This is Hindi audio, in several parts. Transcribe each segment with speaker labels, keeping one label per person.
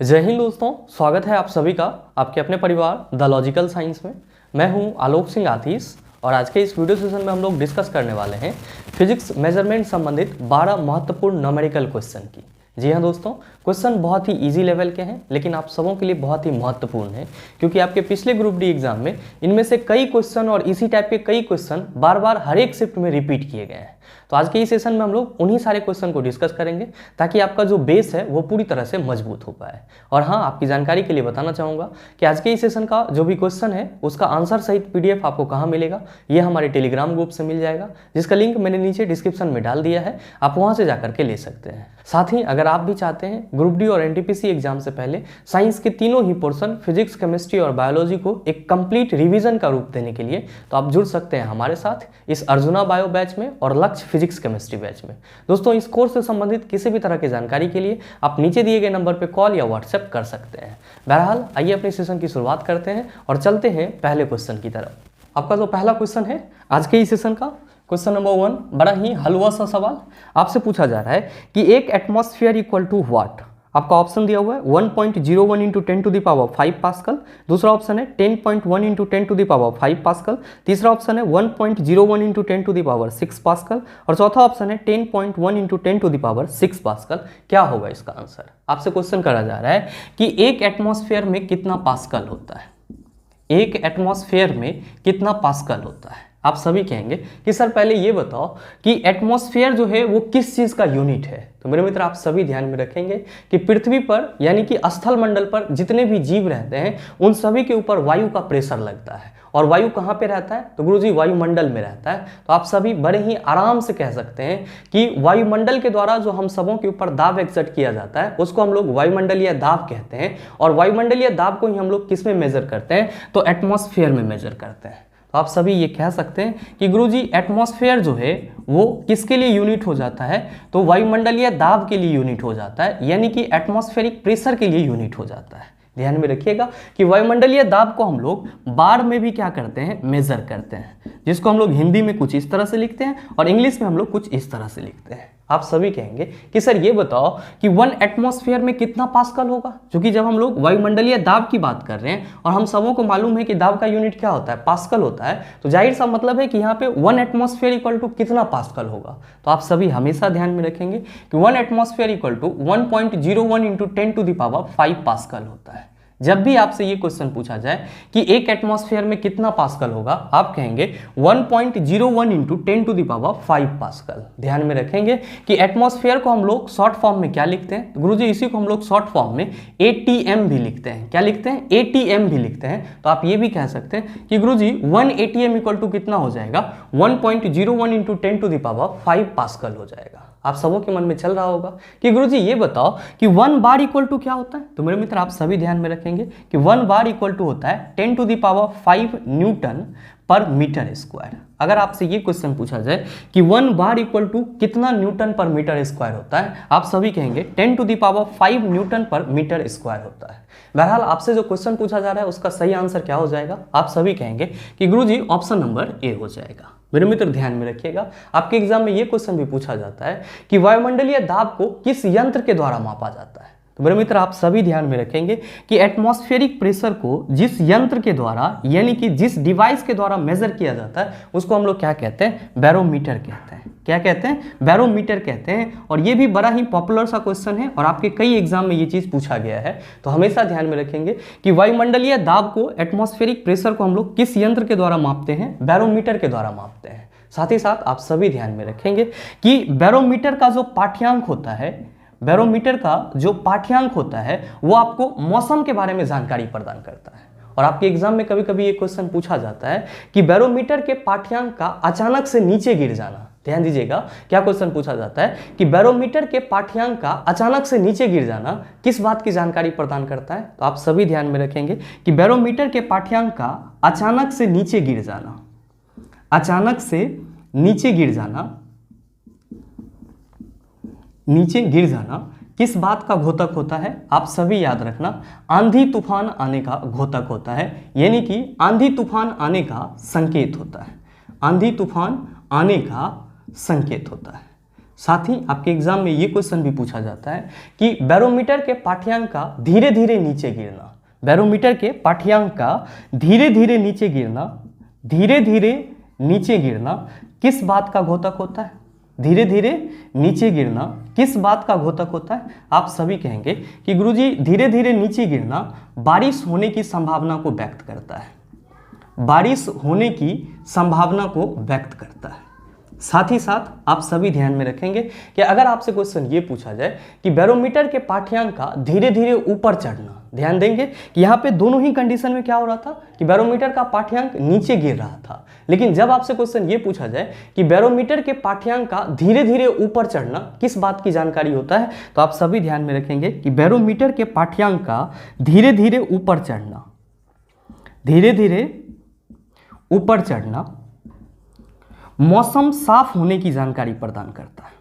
Speaker 1: जय हिंद दोस्तों, स्वागत है आप सभी का आपके अपने परिवार द लॉजिकल साइंस में। मैं हूं आलोक सिंह आतीश और आज के इस वीडियो सेशन में हम लोग डिस्कस करने वाले हैं फिजिक्स मेजरमेंट संबंधित 12 महत्वपूर्ण न्यूमेरिकल क्वेश्चन की। जी हाँ दोस्तों, क्वेश्चन बहुत ही इजी लेवल के हैं लेकिन आप सबों के लिए बहुत ही महत्वपूर्ण है क्योंकि आपके पिछले ग्रुप डी एग्जाम में इनमें से कई क्वेश्चन और इसी टाइप के कई क्वेश्चन बार बार हर एक शिफ्ट में रिपीट किए गए हैं। तो आज के इस सेशन में हम लोग उन्हीं सारे क्वेश्चन को डिस्कस करेंगे ताकि आपका जो बेस है वो पूरी तरह से मजबूत हो पाए। और हाँ, आपकी जानकारी के लिए बताना चाहूँगा कि आज के इस सेशन का जो भी क्वेश्चन है उसका आंसर सहित पीडीएफ आपको कहाँ मिलेगा, ये हमारे टेलीग्राम ग्रुप से मिल जाएगा, जिसका लिंक मैंने नीचे डिस्क्रिप्शन में डाल दिया है, आप वहाँ से जाकर के ले सकते हैं। साथ ही अगर आप भी चाहते हैं ग्रुप डी और एनटीपीसी एग्जाम से पहले साइंस के तीनों ही पोर्शन फिजिक्स, केमिस्ट्री और बायोलॉजी को एक कंप्लीट रिवीजन का रूप देने के लिए, तो आप जुड़ सकते हैं हमारे साथ इस अर्जुना बायो बैच में और लक्ष्य फिजिक्स केमिस्ट्री बैच में। दोस्तों, इस कोर्स से संबंधित किसी भी तरह की जानकारी के लिए आप नीचे दिए गए नंबर पर कॉल या व्हाट्सएप कर सकते हैं। बहरहाल आइए अपने सेशन की शुरुआत करते हैं और चलते हैं पहले क्वेश्चन की तरफ। आपका जो पहला क्वेश्चन है आज के इस सेशन का, क्वेश्चन नंबर 1, बड़ा ही हलवा सा सवाल आपसे पूछा जा रहा है कि एक एटमॉस्फेयर इक्वल टू व्हाट। आपका ऑप्शन दिया हुआ है 1.01 into 10 to the power 5 pascal, दूसरा ऑप्शन है 10.1 into 10 to the power 5 pascal, तीसरा ऑप्शन है 1.01 into 10 to the power 6 pascal और चौथा ऑप्शन है 10.1 into 10 to the power 6 pascal. क्या होगा इसका आंसर? आपसे क्वेश्चन करा जा रहा है कि एक एटमॉस्फेयर में कितना पास्कल होता है, एक एटमॉस्फेयर में कितना पास्कल होता है। आप सभी कहेंगे कि सर पहले ये बताओ कि एटमॉस्फेयर जो है वो किस चीज़ का यूनिट है। तो मेरे मित्र आप सभी ध्यान में रखेंगे कि पृथ्वी पर यानी कि स्थल मंडल पर जितने भी जीव रहते हैं उन सभी के ऊपर वायु का प्रेशर लगता है। और वायु कहाँ पे रहता है? तो गुरुजी वायुमंडल में रहता है। तो आप सभी बड़े ही आराम से कह सकते हैं कि वायुमंडल के द्वारा जो हम सबों के ऊपर दाब एक्सर्ट किया जाता है उसको हम लोग वायुमंडलीय दाब कहते हैं। और वायुमंडलीय दाब को ही हम लोग किस में मेजर करते हैं? तो एटमॉस्फेयर में मेजर करते हैं। तो आप सभी ये कह सकते हैं कि गुरुजी एटमॉस्फेयर जो है वो किसके लिए यूनिट हो जाता है? तो वायुमंडलीय दाब के लिए यूनिट हो जाता है, यानी कि एटमॉस्फेरिक प्रेशर के लिए यूनिट हो जाता है। ध्यान में रखिएगा कि वायुमंडलीय दाब को हम लोग बार में भी क्या करते हैं? मेजर करते हैं, जिसको हम लोग हिंदी में कुछ इस तरह से लिखते हैं और इंग्लिश में हम लोग कुछ इस तरह से लिखते हैं। आप सभी कहेंगे कि सर ये बताओ कि 1 एटमॉस्फेयर में कितना पास्कल होगा, क्योंकि जब हम लोग वायुमंडलीय दाब की बात कर रहे हैं और हम सबों को मालूम है कि दाब का यूनिट क्या होता है? पास्कल होता है। तो जाहिर सा मतलब है कि यहाँ पे 1 एटमॉस्फेयर इक्वल टू कितना पास्कल होगा। तो आप सभी हमेशा ध्यान में रखेंगे कि 1 atmosphere equal to 1.01 into 10 to the power 5 pascal होता है। जब भी आपसे ये क्वेश्चन पूछा जाए कि एक एटमॉस्फेयर में कितना पास्कल होगा, आप कहेंगे 1.01 into 10 to the power 5 pascal. ध्यान में रखेंगे कि एटमॉस्फेयर को हम लोग शॉर्ट फॉर्म में क्या लिखते हैं? तो गुरुजी इसी को हम लोग शॉर्ट फॉर्म में ATM भी लिखते हैं। क्या लिखते हैं? ATM भी लिखते हैं। तो आप ये भी कह सकते हैं कि गुरुजी 1 ATM इक्वल टू कितना हो जाएगा? 1.01 into 10 to the power 5 pascal हो जाएगा। आप सबों के मन में चल रहा होगा कि गुरुजी ये बताओ कि 1 बार इक्वल टू क्या होता है? तो मेरे मित्र आप सभी ध्यान में रखेंगे कि 1 बार इक्वल टू होता है 10 टू द पावर 5 न्यूटन पर मीटर स्क्वायर। अगर आपसे ये क्वेश्चन पूछा जाए कि 1 बार इक्वल टू कितना न्यूटन पर मीटर स्क्वायर होता है, आप सभी कहेंगे 10 टू द पावर 5 न्यूटन पर मीटर स्क्वायर होता है। बहरहाल आपसे जो क्वेश्चन पूछा जा रहा है उसका सही आंसर क्या हो जाएगा? आप सभी कहेंगे कि गुरुजी ऑप्शन नंबर ए हो जाएगा। मेरे मित्र ध्यान में रखिएगा, आपके एग्जाम में ये क्वेश्चन भी पूछा जाता है कि वायुमंडलीय दाब को किस यंत्र के द्वारा मापा जाता है। तो मेरे मित्र आप सभी ध्यान में रखेंगे कि एटमॉस्फेरिक प्रेशर को जिस यंत्र के द्वारा यानी कि जिस डिवाइस के द्वारा मेजर किया जाता है उसको हम लोग क्या कहते हैं? बैरोमीटर कहते हैं। क्या कहते हैं? बैरोमीटर कहते हैं। और ये भी बड़ा ही पॉपुलर सा क्वेश्चन है और आपके कई एग्जाम में ये चीज़ पूछा गया है। तो हमेशा ध्यान में रखेंगे कि वायुमंडलीय दाब को, एटमॉस्फेरिक प्रेशर को हम लोग किस यंत्र के द्वारा मापते हैं? बैरोमीटर के द्वारा मापते हैं। साथ ही साथ आप सभी ध्यान में रखेंगे कि बैरोमीटर का जो पाठ्यांक होता है, बैरोमीटर का जो पाठ्यांक होता है वो आपको मौसम के बारे में जानकारी प्रदान करता है। और आपके एग्जाम में कभी कभी ये क्वेश्चन पूछा जाता है कि बैरोमीटर के पाठ्यांक का अचानक से नीचे गिर जाना। ध्यान दीजिएगा, क्या क्वेश्चन पूछा जाता है कि बैरोमीटर के पाठ्यांक का अचानक से नीचे गिर जाना किस बात की जानकारी प्रदान करता है? तो आप सभी ध्यान में रखेंगे कि बैरोमीटर के पाठ्यांक का अचानक से नीचे गिर जाना, अचानक से नीचे गिर जाना, नीचे गिर जाना किस बात का घोतक होता है? आप सभी याद रखना, आंधी तूफान आने का घोतक होता है, यानी कि आंधी तूफान आने का संकेत होता है। आंधी तूफान आने का संकेत होता है। साथ ही आपके एग्जाम में ये क्वेश्चन भी पूछा जाता है कि बैरोमीटर के पाठ्यांक का धीरे धीरे नीचे गिरना, बैरोमीटर के पाठ्यांक का धीरे धीरे नीचे गिरना, धीरे धीरे नीचे गिरना किस बात का घोतक होता है? धीरे धीरे नीचे गिरना किस बात का घोतक होता है? आप सभी कहेंगे कि गुरुजी धीरे धीरे नीचे गिरना बारिश होने की संभावना को व्यक्त करता है, बारिश होने की संभावना को व्यक्त करता है। साथ ही साथ आप सभी ध्यान में रखेंगे कि अगर आपसे क्वेश्चन ये पूछा जाए कि बैरोमीटर के पाठ्यांक का धीरे धीरे ऊपर चढ़ना, ध्यान देंगे कि यहाँ पे दोनों ही कंडीशन में क्या हो रहा था कि बैरोमीटर का पाठ्यांक नीचे गिर रहा था, लेकिन जब आपसे क्वेश्चन ये पूछा जाए कि बैरोमीटर के पाठ्यांक का धीरे धीरे ऊपर चढ़ना किस बात की जानकारी होता है, तो आप सभी ध्यान में रखेंगे कि बैरोमीटर के पाठ्यांक का धीरे धीरे ऊपर चढ़ना, धीरे धीरे ऊपर चढ़ना मौसम साफ होने की जानकारी प्रदान करता है,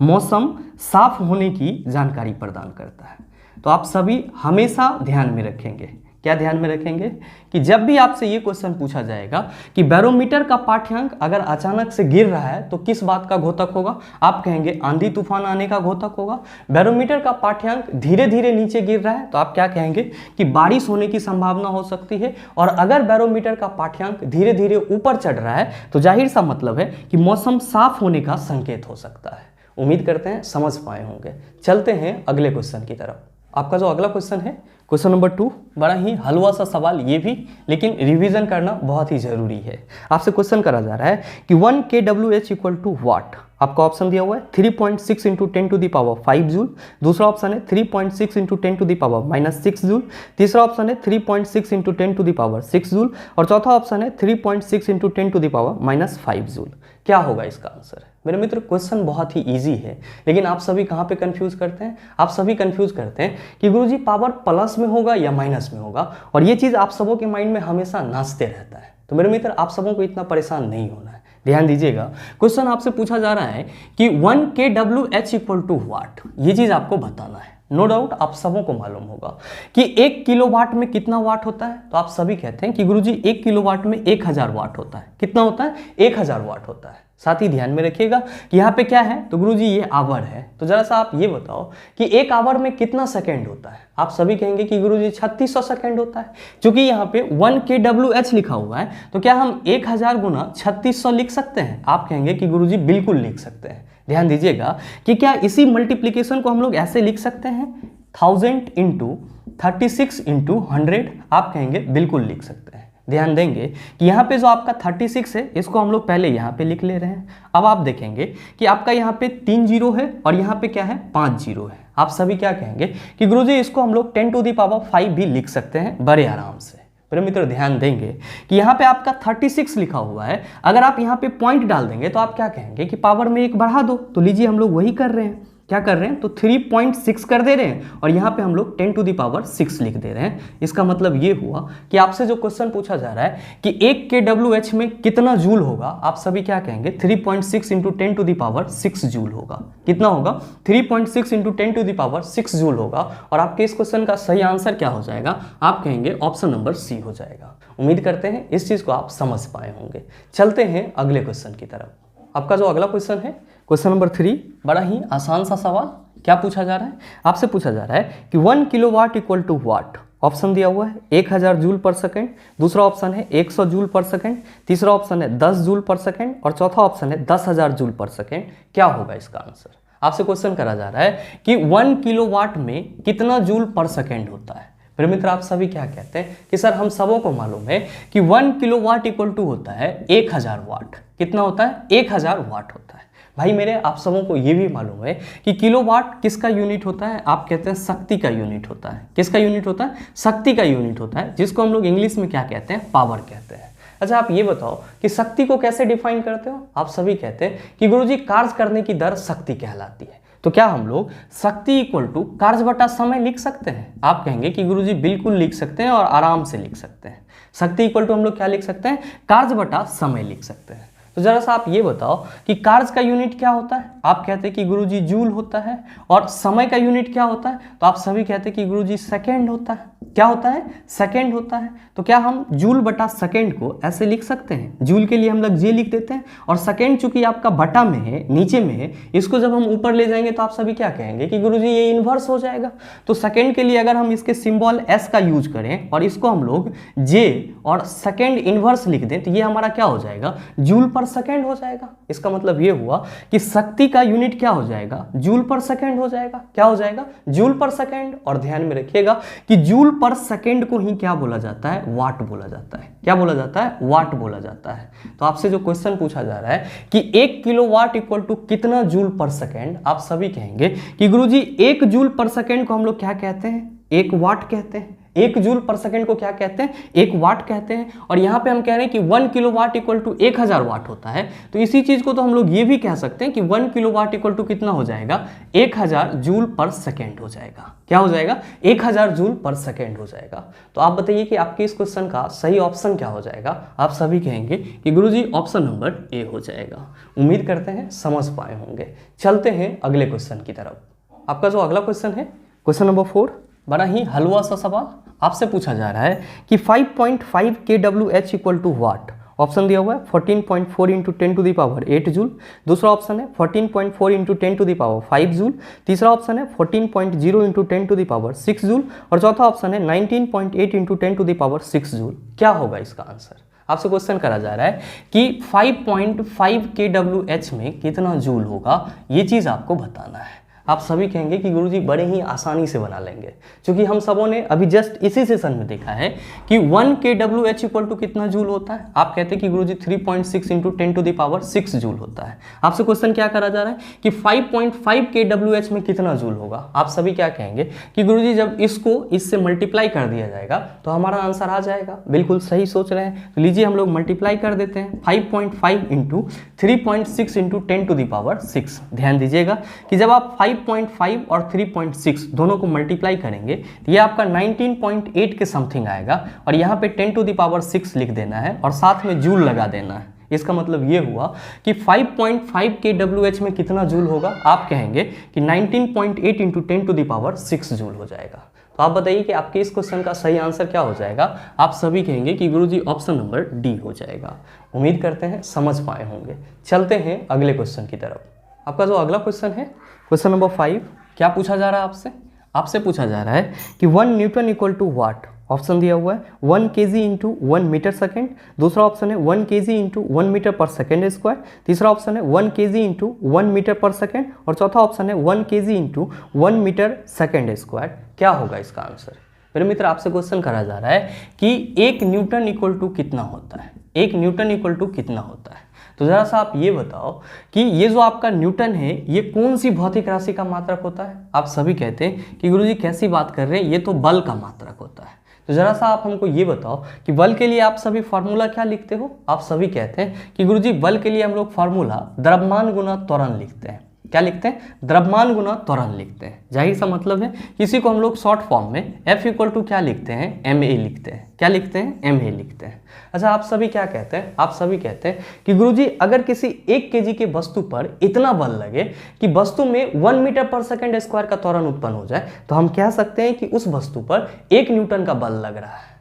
Speaker 1: मौसम साफ होने की जानकारी प्रदान करता है। तो आप सभी हमेशा ध्यान में रखेंगे, क्या ध्यान में रखेंगे कि जब भी आपसे ये क्वेश्चन पूछा जाएगा कि बैरोमीटर का पाठ्यांक अगर अचानक से गिर रहा है तो किस बात का घोतक होगा, आप कहेंगे आंधी तूफान आने का घोतक होगा। बैरोमीटर का पाठ्यांक धीरे धीरे नीचे गिर रहा है तो आप क्या कहेंगे कि बारिश होने की संभावना हो सकती है। और अगर बैरोमीटर का पाठ्यांक धीरे धीरे ऊपर चढ़ रहा है तो जाहिर सा मतलब है कि मौसम साफ होने का संकेत हो सकता है। उम्मीद करते हैं समझ पाए होंगे। चलते हैं अगले क्वेश्चन की तरफ। आपका जो अगला क्वेश्चन है क्वेश्चन नंबर 2, बड़ा ही हलवा सा सवाल ये भी, लेकिन रिवीजन करना बहुत ही जरूरी है। आपसे क्वेश्चन करा जा रहा है कि 1 kWh इक्वल टू वाट। आपका ऑप्शन दिया हुआ है 3.6 into 10 to the power 5 joule, दूसरा ऑप्शन है 3.6 into 10 to the power -6 joule, तीसरा ऑप्शन है 3.6 into 10 to the power 6 joule और चौथा ऑप्शन है 3.6 into 10 to the power -5 joule. क्या होगा इसका आंसर? मेरे मित्र क्वेश्चन बहुत ही इजी है, लेकिन आप सभी कहाँ पे कंफ्यूज करते हैं? आप सभी कंफ्यूज करते हैं कि गुरुजी पावर प्लस में होगा या माइनस में होगा, और ये चीज़ आप सबों के माइंड में हमेशा नाचते रहता है। तो मेरे मित्र आप सबों को इतना परेशान नहीं होना है। ध्यान दीजिएगा, क्वेश्चन आपसे पूछा जा रहा है कि 1 kWh इक्वल टू वाट, ये चीज़ आपको बताना है। नो डाउट आप सबों को मालूम होगा कि 1 किलोवाट में कितना वाट होता है। तो आप सभी कहते हैं कि गुरुजी 1 किलोवाट में 1000 वाट होता है। कितना होता है? 1000 वाट होता है। साथ ही ध्यान में रखिएगा कि यहाँ पे क्या है, तो गुरुजी ये आवर है। तो जरा सा आप ये बताओ कि 1 आवर में कितना सेकंड होता है? आप सभी कहेंगे कि गुरुजी 3600 सेकंड होता है। क्योंकि यहाँ पे 1 kWh लिखा हुआ है तो क्या हम 1000 गुना 3600 लिख सकते हैं? आप कहेंगे कि गुरुजी बिल्कुल लिख सकते हैं। ध्यान दीजिएगा कि क्या इसी मल्टीप्लिकेशन को हम लोग ऐसे लिख सकते हैं 1000 इंटू 36 इंटू 100? आप कहेंगे बिल्कुल लिख सकते हैं। ध्यान देंगे कि यहाँ पे जो आपका 36 है इसको हम लोग पहले यहाँ पे लिख ले रहे हैं। अब आप देखेंगे कि आपका यहाँ पे 3 जीरो है और यहाँ पे क्या है 5 जीरो है। आप सभी क्या कहेंगे कि गुरुजी इसको हम लोग 10 टू द पावर 5 भी लिख सकते हैं बड़े आराम से। मेरे मित्र ध्यान देंगे कि यहाँ पे आपका 36 लिखा हुआ है, अगर आप यहाँ पे पॉइंट डाल देंगे तो आप क्या कहेंगे कि पावर में 1 बढ़ा दो। तो लीजिए हम लोग वही कर रहे हैं। क्या कर रहे हैं? तो 3.6 कर दे रहे हैं और यहाँ पे हम लोग 10 टू द पावर 6 लिख दे रहे हैं। इसका मतलब ये हुआ कि आपसे जो क्वेश्चन पूछा जा रहा है कि 1 kWh में कितना जूल होगा, आप सभी क्या कहेंगे 3.6 into 10 to the power 6 joule होगा। कितना होगा? 3.6 into 10 to the power 6 joule होगा। और आपके इस क्वेश्चन का सही आंसर क्या हो जाएगा? आप कहेंगे ऑप्शन नंबर सी हो जाएगा। उम्मीद करते हैं इस चीज़ को आप समझ पाए होंगे। चलते हैं अगले क्वेश्चन की तरफ। आपका जो अगला क्वेश्चन है क्वेश्चन नंबर 3, बड़ा ही आसान सा सवाल। क्या पूछा जा रहा है? आपसे पूछा जा रहा है कि 1 kilowatt equal to watt. Option दिया हुआ है 1000 जूल पर सेकेंड, दूसरा ऑप्शन है 100 जूल पर सेकेंड, तीसरा ऑप्शन है 10 जूल पर सेकेंड और चौथा ऑप्शन है 10,000 जूल पर सेकेंड। क्या होगा इसका आंसर? आपसे क्वेश्चन करा जा रहा है कि 1 किलोवाट में कितना जूल पर सेकेंड होता है। मेरे मित्र आप सभी क्या कहते हैं कि सर हम सबों को मालूम है कि 1 किलोवाट इक्वल टू होता है 1000 वाट। कितना होता है? 1000 वाट होता है। भाई मेरे आप सबों को ये भी मालूम है कि किलोवाट किसका यूनिट होता है? आप कहते हैं शक्ति का यूनिट होता है। किसका यूनिट होता है? शक्ति का यूनिट होता है, जिसको हम लोग इंग्लिश में क्या कहते हैं? पावर कहते हैं। अच्छा आप ये बताओ कि शक्ति को कैसे डिफाइन करते हो? आप सभी कहते हैं कि गुरुजी कार्य करने की दर शक्ति कहलाती है। तो क्या हम लोग शक्ति इक्वल टू कार्य बटा समय लिख सकते हैं? आप कहेंगे कि गुरुजी बिल्कुल लिख सकते हैं और आराम से लिख सकते हैं। शक्ति इक्वल टू हम लोग क्या लिख सकते हैं? कार्य बटा समय लिख सकते हैं। तो जरा सा आप ये बताओ कि कार्य का यूनिट क्या होता है। आप कहते हैं कि गुरुजी जूल होता है। और समय का यूनिट क्या होता है, तो आप सभी कहते हैं कि गुरुजी सेकेंड होता है। क्या होता है, सेकेंड होता है। तो क्या हम जूल बटा सेकेंड को ऐसे लिख सकते हैं, जूल के लिए हम लोग जे लिख देते हैं, और सेकेंड चूंकि आपका बटा में है, नीचे में है, इसको जब हम ऊपर ले जाएंगे तो आप सभी क्या कहेंगे कि गुरुजी ये इन्वर्स हो जाएगा। तो सेकेंड के लिए अगर हम इसके सिंबल एस का यूज करें और इसको हम लोग जे और सेकेंड इन्वर्स लिख दें तो ये हमारा क्या हो जाएगा, जूल पर सेकेंड हो जाएगा। इसका मतलब ये हुआ कि शक्ति का यूनिट क्या हो जाएगा, जूल पर सेकेंड हो जाएगा। क्या हो जाएगा, जूल पर सेकेंड। और ध्यान में रखिएगा कि जूल पर सेकेंड को ही क्या बोला जाता है, वाट बोला जाता है। क्या बोला जाता है, वाट बोला जाता है। तो आपसे जो क्वेश्चन पूछा जा रहा है कि 1 किलोवाट इक्वल टू कितना जूल पर सेकेंड, आप सभी कहेंगे कि गुरुजी 1 जूल पर सेकेंड को हम लोग क्या कहते हैं, 1 वाट कहते हैं। 1 जूल पर सेकेंड को क्या कहते हैं, 1 वाट कहते हैं। और यहाँ पे हम कह रहे हैं कि 1 किलोवाट इक्वल टू 1000 वाट होता है। तो इसी चीज को तो हम लोग ये भी कह सकते हैं कि 1 किलोवाट इक्वल टू कितना हो जाएगा, 1000 जूल पर सेकेंड हो जाएगा। क्या हो जाएगा, 1000 जूल पर सेकेंड हो जाएगा। तो आप बताइए कि आपके इस क्वेश्चन का सही ऑप्शन क्या हो जाएगा। आप सभी कहेंगे कि गुरुजी ऑप्शन नंबर ए हो जाएगा। उम्मीद करते हैं समझ पाए होंगे। चलते हैं अगले क्वेश्चन की तरफ। आपका जो अगला क्वेश्चन है, क्वेश्चन नंबर 4, बड़ा ही हलवा सा सवाल आपसे पूछा जा रहा है कि 5.5 kWh equal to watt. Option दिया हुआ है 14.4 into 10 to the power 8 joule. दूसरा ऑप्शन है 14.4 into 10 to the power 5 joule. तीसरा ऑप्शन है 14.0 into 10 to the power 6 joule. और चौथा ऑप्शन है 19.8 into 10 to the power 6 joule. क्या होगा इसका आंसर। आपसे क्वेश्चन करा जा रहा है कि 5.5 kWh में कितना जूल होगा, ये चीज आपको बताना है। आप सभी कहेंगे कि गुरुजी बड़े ही आसानी से बना लेंगे, क्योंकि हम सबों ने अभी जस्ट इसी सेशन में देखा है कि 1 kWh इक्वल टू कितना जूल होता है। आप कहते हैं कि गुरुजी 3.6 into 10 to the power 6 joule होता है। आपसे क्वेश्चन क्या करा जा रहा है कि 5.5 kWh में कितना जूल होगा। आप सभी क्या कहेंगे कि गुरुजी जब इसको इससे मल्टीप्लाई कर दिया जाएगा तो हमारा आंसर आ जाएगा। बिल्कुल सही सोच रहे हैं। तो लीजिए हम लोग मल्टीप्लाई कर देते हैं 5.5 into 3.6 into 10 to the power 6। ध्यान दीजिएगा कि जब आप 5.5 और 3.6 दोनों को मल्टीप्लाई करेंगे तो ये आपका 19.8 के समथिंग आएगा। और यहाँ पे 10 टू द पावर 6 लिख देना है और साथ में जूल लगा देना है। इसका मतलब ये हुआ कि 5.5 kWh में कितना जूल होगा। आप कहेंगे कि 19.8 into 10 to the power 6 joule हो जाएगा। तो आप बताइए कि आपके इस क्वेश्चन का सही आंसर क्या हो जाएगा। आप सभी कहेंगे कि गुरुजी ऑप्शन नंबर डी हो जाएगा। उम्मीद करते हैं समझ पाए होंगे। चलते हैं अगले क्वेश्चन की तरफ। आपका जो अगला क्वेश्चन है, क्वेश्चन नंबर 5, क्या पूछा जा रहा है आपसे। आपसे पूछा जा रहा है कि 1 newton equal to watt. Option दिया हुआ है 1 kg इंटू 1 मीटर सेकेंड। दूसरा ऑप्शन है 1 kg into 1 metre per second square. तीसरा ऑप्शन है 1 kg into 1 metre per second. और चौथा ऑप्शन है 1 kg into 1 metre second square. क्या होगा इसका आंसर। मेरे मित्र आपसे क्वेश्चन करा जा रहा है कि 1 न्यूटन इक्वल टू कितना होता है। 1 न्यूटन इक्वल टू कितना होता है। तो जरा सा आप ये बताओ कि ये जो आपका न्यूटन है ये कौन सी भौतिक राशि का मात्रक होता है। आप सभी कहते हैं कि गुरुजी कैसी बात कर रहे हैं, ये तो बल का मात्रक होता है। तो जरा सा आप हमको ये बताओ कि बल के लिए आप सभी फार्मूला क्या लिखते हो। आप सभी कहते हैं कि गुरुजी बल के लिए हम लोग फार्मूला द्रव्यमान गुना त्वरण लिखते हैं। क्या लिखते हैं, द्रव्यमान गुना त्वरण लिखते हैं। जाहिर सा मतलब है किसी को हम लोग शॉर्ट फॉर्म में F इक्वल टू क्या लिखते हैं, ma लिखते हैं। क्या लिखते हैं, ma लिखते हैं। अच्छा आप सभी क्या कहते हैं, आप सभी कहते हैं कि गुरुजी अगर किसी 1 kg के वस्तु पर इतना बल लगे कि वस्तु में 1 मीटर पर सेकेंड स्क्वायर का त्वरण उत्पन्न हो जाए तो हम कह सकते हैं कि उस वस्तु पर 1 न्यूटन का बल लग रहा है।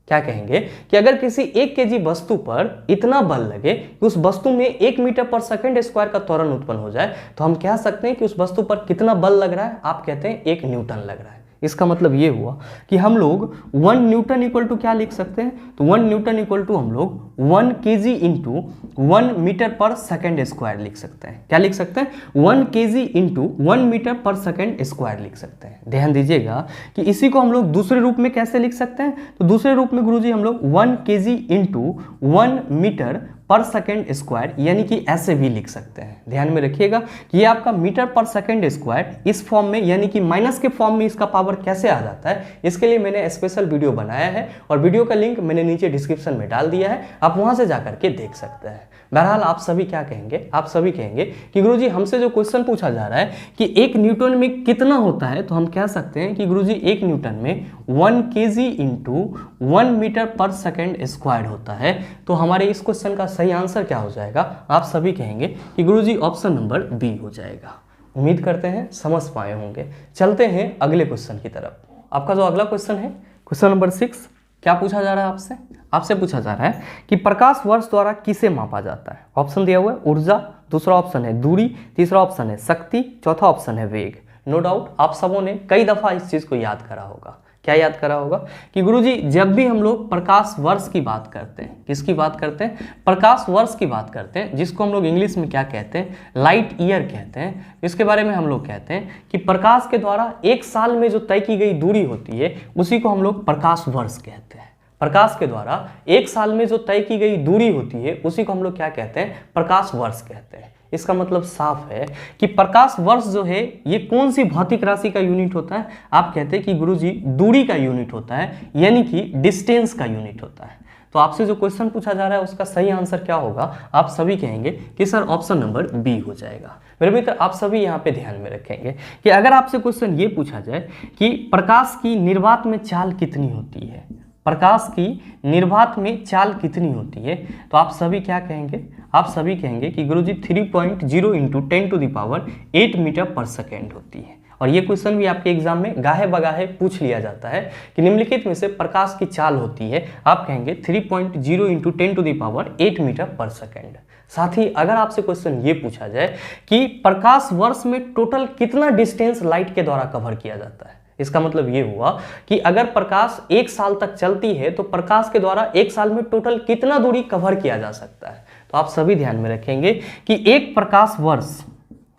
Speaker 1: क्या कहेंगे कि अगर किसी 1 kg वस्तु पर इतना बल लगे कि उस वस्तु में 1 मीटर पर सेकेंड स्क्वायर का त्वरण उत्पन्न हो जाए तो हम कह सकते हैं कि उस वस्तु पर कितना बल लग रहा है। आप कहते हैं 1 न्यूटन लग रहा है। इसका मतलब ये हुआ कि हम लोग 1 न्यूटन इक्वल टू क्या लिख सकते हैं, तो 1 न्यूटन इक्वल टू हम लोग 1 kg into 1 metre per second square लिख सकते हैं। क्या लिख सकते हैं, 1 kg into 1 metre per second square लिख सकते हैं। ध्यान दीजिएगा कि इसी को हम लोग दूसरे रूप में कैसे लिख सकते हैं, तो दूसरे रूप में गुरुजी हम लोग 1 kg into 1 metre per second square यानी कि ऐसे भी लिख सकते हैं। ध्यान में रखिएगा कि ये आपका मीटर पर सेकेंड स्क्वायर इस फॉर्म में यानी कि माइनस के फॉर्म में इसका पावर कैसे आ जाता है, इसके लिए मैंने स्पेशल वीडियो बनाया है और वीडियो का लिंक मैंने नीचे डिस्क्रिप्शन में डाल दिया है, आप वहां से जाकर के देख सकते हैं। बहरहाल आप सभी क्या कहेंगे, आप सभी कहेंगे कि गुरुजी हमसे जो क्वेश्चन पूछा जा रहा है कि 1 न्यूटन में कितना होता है, तो हम कह सकते हैं कि गुरुजी 1 न्यूटन में 1 kg into 1 metre per second square होता है। तो हमारे इस क्वेश्चन का सही आंसर क्या हो जाएगा? आप सभी कहेंगे कि गुरुजी ऑप्शन नंबर बी हो जाएगा। उम्मीद करते हैं समझ पाए होंगे। चलते हैं अगले क्वेश्चन की तरफ। आपका जो अगला क्वेश्चन है, क्वेश्चन नंबर 6, क्या पूछा जा रहा है आपसे? आपसे पूछा जा रहा है कि प्रकाश वर्ष द्वारा किसे मापा जाता है? ऑप्शन दिया हुआ है ऊर्जा, दूसरा ऑप्शन है दूरी, तीसरा ऑप्शन है शक्ति, चौथा ऑप्शन है वेग। नो डाउट आप सबों ने कई दफा इस चीज को याद करा होगा। क्या याद करा होगा कि गुरुजी जब भी हम लोग प्रकाश वर्ष की बात करते हैं, किसकी बात करते हैं? प्रकाश वर्ष की बात करते हैं, जिसको हम लोग इंग्लिश में क्या कहते हैं? लाइट ईयर कहते हैं। इसके बारे में हम लोग कहते हैं कि प्रकाश के द्वारा एक साल में जो तय की गई दूरी होती है उसी को हम लोग प्रकाश वर्ष कहते हैं। प्रकाश के द्वारा एक साल में जो तय की गई दूरी होती है उसी को हम लोग क्या कहते हैं? प्रकाश वर्ष कहते हैं। इसका मतलब साफ है कि प्रकाश वर्ष जो है ये कौन सी भौतिक राशि का यूनिट होता है? आप कहते हैं कि गुरुजी दूरी का यूनिट होता है, यानी कि डिस्टेंस का यूनिट होता है। तो आपसे जो क्वेश्चन पूछा जा रहा है उसका सही आंसर क्या होगा? आप सभी कहेंगे कि सर ऑप्शन नंबर बी हो जाएगा। मेरे मित्र आप सभी यहाँ पे ध्यान में रखेंगे कि अगर आपसे क्वेश्चन ये पूछा जाए कि प्रकाश की निर्वात में चाल कितनी होती है, प्रकाश की निर्वात में चाल कितनी होती है, तो आप सभी क्या कहेंगे? आप सभी कहेंगे कि गुरुजी 3.0 इंटू 10⁸ मीटर पर सेकेंड होती है। और ये क्वेश्चन भी आपके एग्जाम में गाहे बगाहे पूछ लिया जाता है कि निम्नलिखित में से प्रकाश की चाल होती है, आप कहेंगे 3.0 इंटू 10⁸ मीटर पर सेकेंड। साथ ही अगर आपसे क्वेश्चन ये पूछा जाए कि प्रकाश वर्ष में टोटल कितना डिस्टेंस लाइट के द्वारा कवर किया जाता है, इसका मतलब ये हुआ कि अगर प्रकाश एक साल तक चलती है तो प्रकाश के द्वारा एक साल में टोटल कितना दूरी कवर किया जा सकता है। तो आप सभी ध्यान में रखेंगे कि एक प्रकाश वर्ष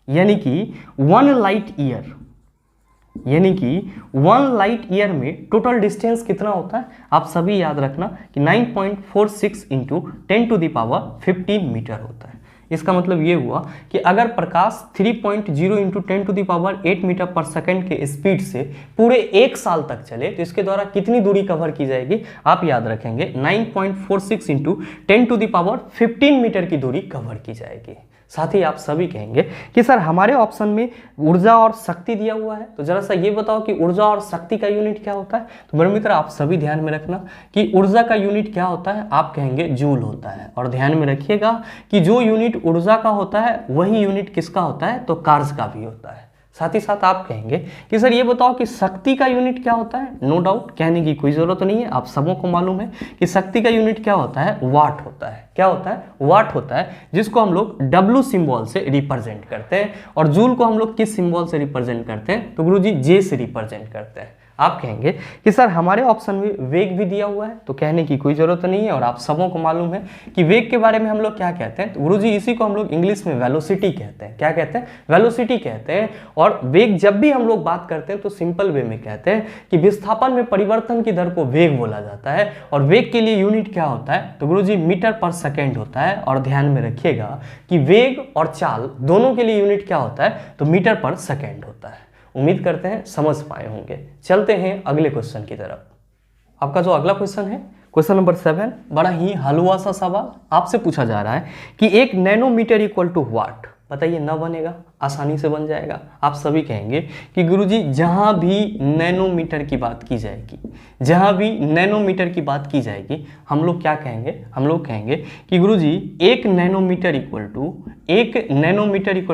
Speaker 1: यानी कि 1 लाइट ईयर, यानी कि 1 लाइट ईयर में टोटल डिस्टेंस कितना होता है? आप सभी याद रखना कि 9.46 इंटू 10⁻15 मीटर होता है। इसका मतलब ये हुआ कि अगर प्रकाश 3.0 इंटू 10⁸ मीटर पर सेकेंड के स्पीड से पूरे एक साल तक चले तो इसके द्वारा कितनी दूरी कवर की जाएगी? आप याद रखेंगे 9.46 इंटू 10⁻15 मीटर की दूरी कवर की जाएगी। साथ ही आप सभी कहेंगे कि सर हमारे ऑप्शन में ऊर्जा और शक्ति दिया हुआ है, तो जरा सा ये बताओ कि ऊर्जा और शक्ति का यूनिट क्या होता है? तो मेरे मित्र आप सभी ध्यान में रखना कि ऊर्जा का यूनिट क्या होता है? आप कहेंगे जूल होता है। और ध्यान में रखिएगा कि जो यूनिट ऊर्जा का होता है वही यूनिट किसका होता है? तो कार्य का भी होता है। साथ ही साथ आप कहेंगे कि सर ये बताओ कि शक्ति का यूनिट क्या होता है? नो डाउट कहने की कोई जरूरत नहीं है, आप सबों को मालूम है कि शक्ति का यूनिट क्या होता है? वाट होता है। क्या होता है? वाट होता है, जिसको हम लोग W सिंबल से रिप्रेजेंट करते हैं। और जूल को हम लोग किस सिंबल से रिप्रेजेंट करते हैं? तो गुरुजी J से रिप्रेजेंट करते हैं। आप कहेंगे कि सर हमारे ऑप्शन में वेग भी दिया हुआ है, तो कहने की कोई जरूरत नहीं है और आप सबों को मालूम है कि वेग के बारे में हम लोग क्या कहते हैं? तो गुरुजी इसी को हम लोग इंग्लिश में वेलोसिटी कहते हैं। क्या कहते हैं? वेलोसिटी कहते हैं। और वेग जब भी हम लोग बात करते हैं तो सिंपल वे में कहते हैं कि विस्थापन में परिवर्तन की दर को वेग बोला जाता है। और वेग के लिए यूनिट क्या होता है? तो गुरुजी मीटर पर सेकेंड होता है। और ध्यान में रखिएगा कि वेग और चाल दोनों के लिए यूनिट क्या होता है? तो मीटर पर सेकेंड होता है। उम्मीद करते हैं समझ पाए होंगे। चलते हैं अगले क्वेश्चन की तरफ। आपका जो अगला क्वेश्चन है, क्वेश्चन नंबर 7, बड़ा ही हलवा सा सवाल आपसे पूछा जा रहा है कि 1 नैनोमीटर इक्वल टू व्हाट? बताइए, न बनेगा? आसानी से बन जाएगा। आप सभी कहेंगे कि गुरुजी जहां भी नैनोमीटर की बात की जाएगी, जहां भी नैनोमीटर की बात की जाएगी, हम लोग क्या कहेंगे? हम लोग कहेंगे कि गुरुजी 1 नैनोमीटर इक्वल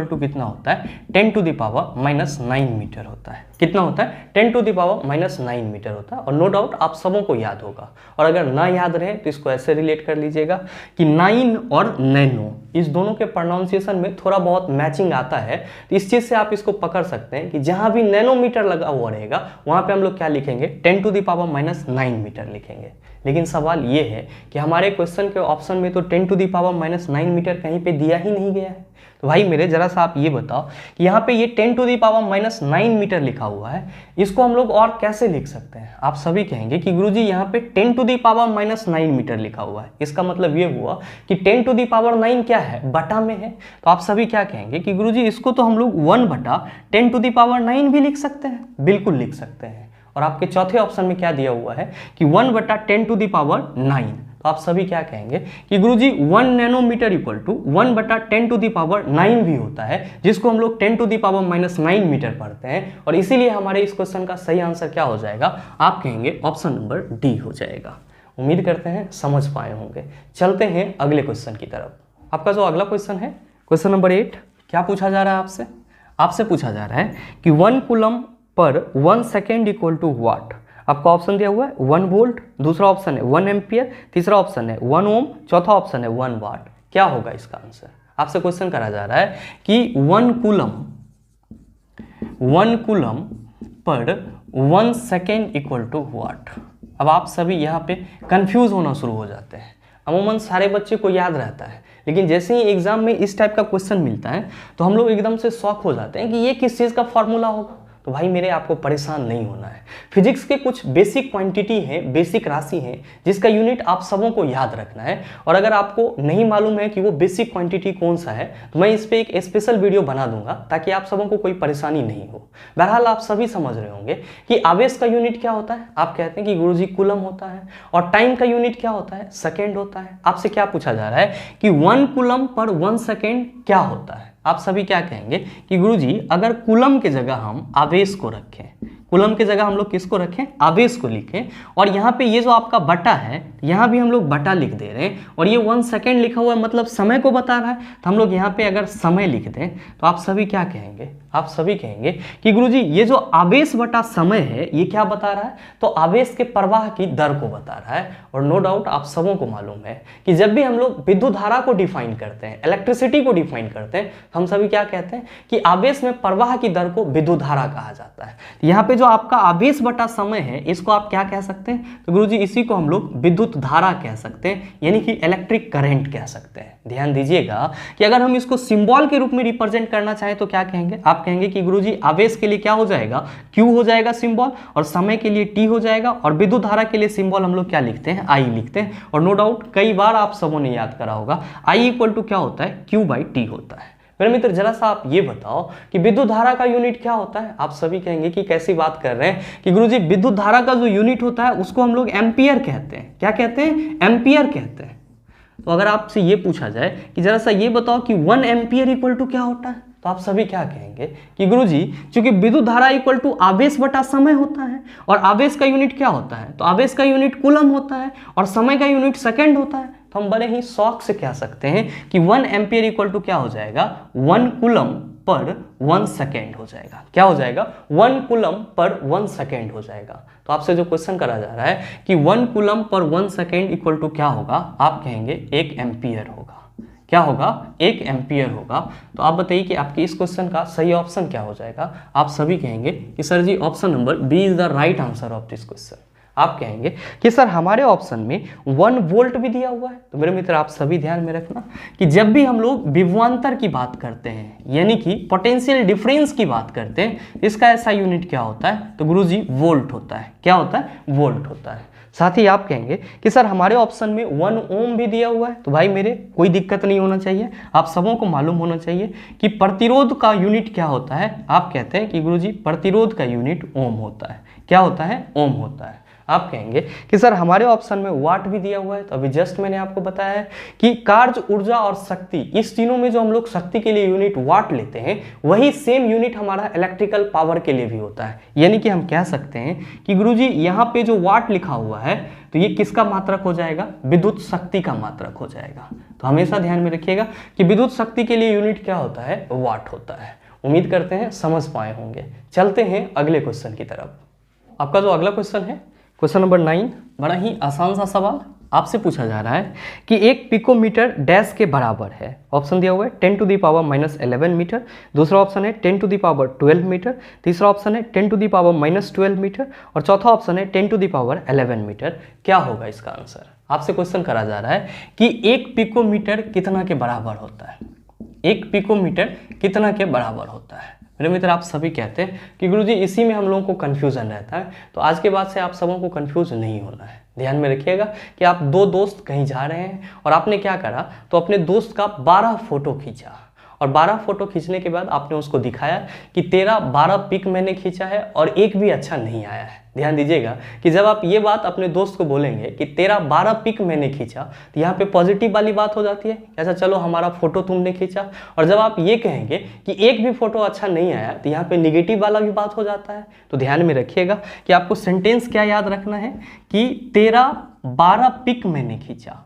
Speaker 1: टू कितना होता है? 10⁻⁻9 मीटर होता है। कितना होता है? 10⁻⁻9 मीटर होता है। और नो डाउट आप सबों को याद होगा। और अगर ना याद रहे तो इसको ऐसे रिलेट कर लीजिएगा कि 9 और नैनो इस दोनों के प्रोनाउंसिएशन में थोड़ा बहुत मैचिंग आता है। तो इस चीज से आप इसको पकड़ सकते हैं कि जहां भी नैनोमीटर लगा हुआ रहेगा वहां पे हम लोग क्या लिखेंगे? 10⁻⁻9 मीटर लिखेंगे। लेकिन सवाल ये है कि हमारे क्वेश्चन के ऑप्शन में तो 10⁻⁻9 मीटर कहीं पे दिया ही नहीं गया है। तो भाई मेरे जरा सा आप ये बताओ कि यहाँ पे ये 10⁻⁻9 मीटर लिखा हुआ है, इसको हम लोग और कैसे लिख सकते हैं? आप सभी कहेंगे कि गुरुजी यहाँ पे 10⁻⁻9 मीटर लिखा हुआ है। इसका मतलब ये हुआ कि 10⁻9 क्या है? बटा में है। तो आप सभी क्या कहेंगे कि गुरुजी इसको तो हम लोग 1/10⁻9 भी लिख सकते हैं। बिल्कुल लिख सकते हैं। और आपके चौथे ऑप्शन में क्या दिया हुआ है कि 1/10⁻9। तो आप सभी क्या कहेंगे कि गुरुजी 1 नैनोमीटर इक्वल टू 1/10⁻9 भी होता है, जिसको हम लोग 10⁻9 मीटर पढ़ते हैं। और इसीलिए हमारे इस क्वेश्चन का सही आंसर क्या हो जाएगा? आप कहेंगे ऑप्शन नंबर डी हो जाएगा। उम्मीद करते हैं समझ पाए होंगे। चलते हैं अगले क्वेश्चन की तरफ। आपका जो अगला क्वेश्चन है, क्वेश्चन नंबर 8, क्या पूछा जा रहा है आपसे? आपसे पूछा जा रहा है कि 1 coulomb per 1 second equal to what. आपका ऑप्शन दिया हुआ है 1 वोल्ट, दूसरा ऑप्शन है 1 एम्पियर, तीसरा ऑप्शन है 1 ओम, चौथा ऑप्शन है 1 वाट। क्या होगा इसका आंसर? आपसे क्वेश्चन करा जा रहा है कि 1 coulomb per 1 second equal to what. अब आप सभी यहाँ पे कंफ्यूज होना शुरू हो जाते हैं। अमूमन सारे बच्चे को याद रहता है, लेकिन जैसे ही एग्जाम में इस टाइप का क्वेश्चन मिलता है तो हम लोग एकदम से शॉक हो जाते हैं कि ये किस चीज़ का फॉर्मूला होगा। तो भाई मेरे, आपको परेशान नहीं होना है। फिजिक्स के कुछ बेसिक क्वांटिटी हैं, बेसिक राशि हैं, जिसका यूनिट आप सबों को याद रखना है। और अगर आपको नहीं मालूम है कि वो बेसिक क्वांटिटी कौन सा है तो मैं इस पर एक स्पेशल वीडियो बना दूंगा ताकि आप सबों को कोई परेशानी नहीं हो। बहरहाल आप सभी समझ रहे होंगे कि आवेश का यूनिट क्या होता है। आप कहते हैं कि गुरुजी कूलम होता है, और टाइम का यूनिट क्या होता है? सेकेंड होता है। आपसे क्या पूछा जा रहा है कि 1 कूलम पर 1 सेकेंड क्या होता है? आप सभी क्या कहेंगे कि गुरुजी अगर कूलम की जगह हम आवेश को रखें, कूलम की जगह हम लोग किसको रखें? आवेश को लिखें, और यहाँ पे ये जो आपका बटा है यहाँ भी हम लोग बटा लिख दे रहे हैं, और ये 1 सेकेंड लिखा हुआ है मतलब समय को बता रहा है। तो हम लोग यहाँ पे अगर समय लिख दें तो आप सभी क्या कहेंगे? आप सभी कहेंगे कि गुरुजी ये जो आवेश बटा समय है ये क्या बता रहा है? तो आवेश के प्रवाह की दर को बता रहा है। और नो डाउट आप सबों को मालूम है कि जब भी हम लोग विद्युत धारा को डिफाइन करते हैं, इलेक्ट्रिसिटी को डिफाइन करते हैं, हम सभी क्या कहते हैं कि आवेश में प्रवाह की दर को विद्युत धारा कहा जाता है। यहाँ पे जो आपका आवेश बटा समय है इसको आप क्या कह सकते हैं? तो गुरुजी इसी को हम लोग विद्युत धारा कह सकते हैं, यानी कि इलेक्ट्रिक करंट कह सकते हैं। ध्यान दीजिएगा कि अगर हम इसको सिंबल के रूप में रिप्रेजेंट करना चाहें तो क्या कहेंगे? आप कहेंगे कि गुरुजी आवेश के लिए क्या हो जाएगा? Q हो जाएगा सिंबल, और समय के लिए T हो जाएगा, और विद्युत धारा के लिए सिंबल हम लोग क्या लिखते हैं? I लिखते हैं। और नो डाउट कई बार आप सबों ने याद करा होगा I इक्वल टू क्या होता है? Q/T होता है। मेरे मित्र जरा सा आप ये बताओ कि विद्युत धारा का यूनिट क्या होता है? आप सभी कहेंगे कि कैसी बात कर रहे हैं कि गुरुजी विद्युत धारा का जो यूनिट होता है उसको हम लोग एम्पियर कहते हैं। क्या कहते हैं? एम्पियर कहते हैं। तो अगर आपसे ये पूछा जाए कि जरा सा ये बताओ कि 1 एम्पियर इक्वल टू क्या होता है, तो आप सभी क्या कहेंगे कि गुरुजी चूंकि विद्युत धारा इक्वल टू आवेश बटा समय होता है, और आवेश का यूनिट क्या होता है? तो आवेश का यूनिट कूलम होता है, और समय का यूनिट सेकेंड होता है। तो हम बड़े ही शौक से कह सकते हैं कि 1 एम्पियर इक्वल टू क्या हो जाएगा? 1 कूलम पर 1 सेकेंड हो जाएगा। क्या हो जाएगा? 1 कूलम पर 1 सेकेंड हो जाएगा। तो आपसे जो क्वेश्चन करा जा रहा है कि 1 coulomb per 1 second equal to क्या होगा? आप कहेंगे 1 एम्पियर होगा। क्या होगा? 1 एम्पियर होगा। तो आप बताइए कि आपके इस क्वेश्चन का सही ऑप्शन क्या हो जाएगा? आप सभी कहेंगे कि sir ji option number B is the right answer of this question. आप कहेंगे कि सर हमारे ऑप्शन में 1 वोल्ट भी दिया हुआ है। तो मेरे मित्र आप सभी ध्यान में रखना कि जब भी हम लोग विभवांतर की बात करते हैं, यानी कि पोटेंशियल डिफरेंस की बात करते हैं, इसका ऐसा यूनिट क्या होता है? तो गुरुजी वोल्ट होता है। क्या होता है? वोल्ट होता है। साथ ही आप कहेंगे कि सर हमारे ऑप्शन में 1 ओम भी दिया हुआ है। तो भाई मेरे कोई दिक्कत नहीं होना चाहिए, आप सबों को मालूम होना चाहिए कि प्रतिरोध का यूनिट क्या होता है। आप कहते हैं कि गुरुजी प्रतिरोध का यूनिट ओम होता है। क्या होता है? ओम होता है। आप कहेंगे कि सर हमारे ऑप्शन में वाट भी दिया हुआ है। तो अभी जस्ट मैंने आपको बताया है कि कार्य, ऊर्जा और शक्ति, इस तीनों में जो हम लोग शक्ति के लिए यूनिट वाट लेते हैं वही सेम यूनिट हमारा इलेक्ट्रिकल पावर के लिए भी होता है। यानी कि हम कह सकते हैं कि गुरुजी यहाँ पे जो वाट लिखा हुआ है तो ये किसका मात्रक हो जाएगा? विद्युत शक्ति का मात्रक हो जाएगा। तो हमेशा ध्यान में रखिएगा कि विद्युत शक्ति के लिए यूनिट क्या होता है? वाट होता है। उम्मीद करते हैं समझ पाए होंगे। चलते हैं अगले क्वेश्चन की तरफ। आपका जो अगला क्वेश्चन है, क्वेश्चन नंबर 9, बड़ा ही आसान सा सवाल आपसे पूछा जा रहा है कि 1 पिकोमीटर डैश के बराबर है। ऑप्शन दिया हुआ है 10 टू द पावर -11 मीटर, दूसरा ऑप्शन है 10 टू द पावर 12 मीटर, तीसरा ऑप्शन है 10 टू द पावर -12 मीटर, और चौथा ऑप्शन है 10 टू द पावर 11 मीटर। क्या होगा इसका आंसर? आपसे क्वेश्चन करा जा रहा है कि 1 पिकोमीटर कितना के बराबर होता है? 1 पिकोमीटर कितना के बराबर होता है? मेरे मित्र आप सभी कहते हैं कि गुरुजी इसी में हम लोगों को कन्फ्यूजन रहता है। तो आज के बाद से आप सबों को कन्फ्यूज नहीं होना है। ध्यान में रखिएगा कि आप 2 दोस्त कहीं जा रहे हैं और आपने क्या करा, तो अपने दोस्त का 12 फोटो खींचा, और और 12 फोटो खींचने के बाद आपने उसको दिखाया कि तेरा 12 पिक मैंने खींचा है और एक भी अच्छा नहीं आया है। ध्यान दीजिएगा कि जब आप ये बात अपने दोस्त को बोलेंगे कि तेरा 12 पिक मैंने खींचा, तो यहाँ पे पॉजिटिव वाली बात हो जाती है, ऐसा चलो हमारा फोटो तुमने खींचा। और जब आप ये कहेंगे कि एक भी फोटो अच्छा नहीं आया, तो यहाँ पे निगेटिव वाला भी बात हो जाता है। तो ध्यान में रखिएगा कि आपको सेंटेंस क्या याद रखना है कि तेरा 12 पिक मैंने खींचा,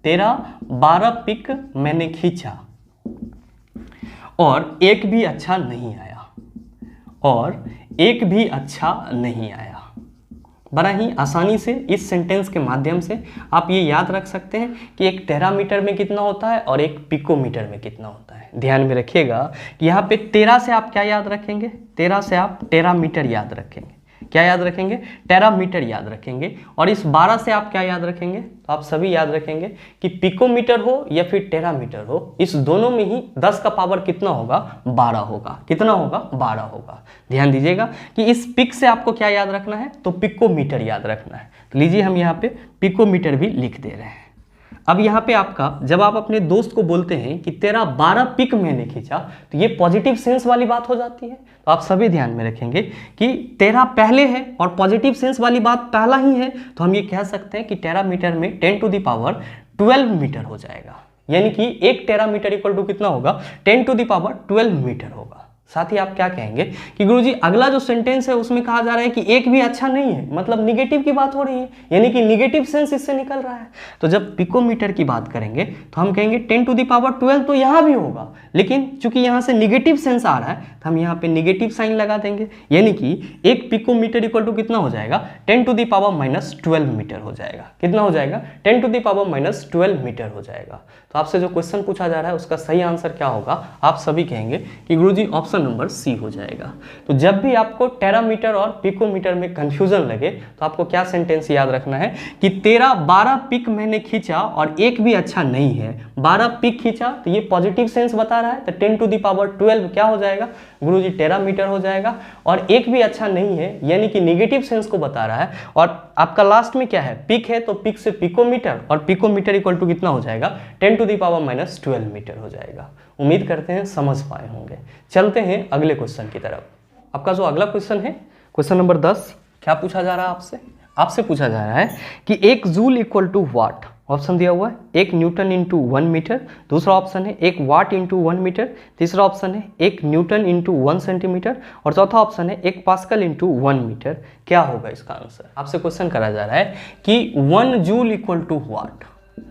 Speaker 1: तेरा 12 पिक मैंने खींचा और एक भी अच्छा नहीं आया, और एक भी अच्छा नहीं आया। बड़ा ही आसानी से इस सेंटेंस के माध्यम से आप ये याद रख सकते हैं कि एक टेरामीटर में कितना होता है और एक पिकोमीटर में कितना होता है। ध्यान में रखिएगा कि यहाँ पे 13 से आप क्या याद रखेंगे, 13 से आप टेरामीटर याद रखेंगे। क्या याद रखेंगे? टेरामीटर याद रखेंगे। और इस 12 से आप क्या याद रखेंगे? तो आप सभी याद रखेंगे कि पिकोमीटर हो या फिर टेरामीटर हो, इस दोनों में ही 10 का पावर कितना होगा? 12 होगा। कितना होगा? 12 होगा। ध्यान दीजिएगा कि इस पिक से आपको क्या याद रखना है? तो पिकोमीटर याद रखना है। तो लीजिए हम यहाँ पे पिकोमीटर भी लिख दे रहे हैं। अब यहाँ पे आपका जब आप अपने दोस्त को बोलते हैं कि तेरा 12 पिक मैंने खींचा, तो ये पॉजिटिव सेंस वाली बात हो जाती है। तो आप सभी ध्यान में रखेंगे कि तेरा पहले है और पॉजिटिव सेंस वाली बात पहला ही है, तो हम ये कह सकते हैं कि टेरामीटर में 10 टू द पावर 12 मीटर हो जाएगा। यानी कि एक टेरामीटर इक्वल टू कितना होगा? 10 टू द पावर 12 मीटर होगा। साथ ही आप क्या कहेंगे कि गुरुजी अगला जो सेंटेंस है उसमें कहा जा रहा है कि एक भी अच्छा नहीं है, मतलब निगेटिव की बात हो रही है, यानी कि निगेटिव सेंस इससे निकल रहा है। तो जब पिकोमीटर की बात करेंगे तो हम कहेंगे 10 टू द पावर 12 तो यहाँ भी होगा, लेकिन चूंकि यहाँ से निगेटिव सेंस आ रहा है तो हम यहाँ पे निगेटिव साइन लगा देंगे। यानी कि एक पिकोमीटर इक्वल टू कितना हो जाएगा? 10 टू द पावर -12 मीटर हो जाएगा। कितना हो जाएगा? 10 टू द पावर -12 मीटर हो जाएगा। तो आपसे जो क्वेश्चन पूछा जा रहा है उसका सही आंसर क्या होगा? आप सभी कहेंगे कि गुरुजी ऑप्शन नंबर सी हो जाएगा। तो जब भी आपको टेरामीटर और पिकोमीटर में कंफ्यूजन लगे तो आपको क्या सेंटेंस याद रखना है कि तेरा 12 पिक मैंने खींचा और एक भी अच्छा नहीं है। 12 पिक खींचा तो ये पॉजिटिव सेंस बता रहा है, तो 10 टू द पावर 12 क्या हो जाएगा? गुरुजी टेरामीटर हो जाएगा। और एक भी अच्छा नहीं है यानी कि निगेटिव सेंस को बता रहा है। और आपका लास्ट में क्या है? पिक है, तो पिक से पिकोमीटर, और पिकोमीटर इक्वल टू कितना हो जाएगा? 10 टू द पावर -12 मीटर हो जाएगा। उम्मीद करते हैं समझ पाए होंगे। चलते हैं अगले क्वेश्चन की तरफ। आपका जो अगला क्वेश्चन है, क्वेश्चन नंबर 10, क्या पूछा जा रहा है आपसे? आपसे पूछा जा रहा है कि 1 joule equal to watt. Option दिया हुआ है 1 न्यूटन इंटू 1 मीटर, दूसरा ऑप्शन है 1 वाट इंटू 1 मीटर, तीसरा ऑप्शन है 1 न्यूटन इंटू 1 सेंटीमीटर, और चौथा ऑप्शन है 1 पास्कल इंटू 1 मीटर। क्या होगा इसका आंसर? आपसे क्वेश्चन करा जा रहा है कि 1 joule equal to watt,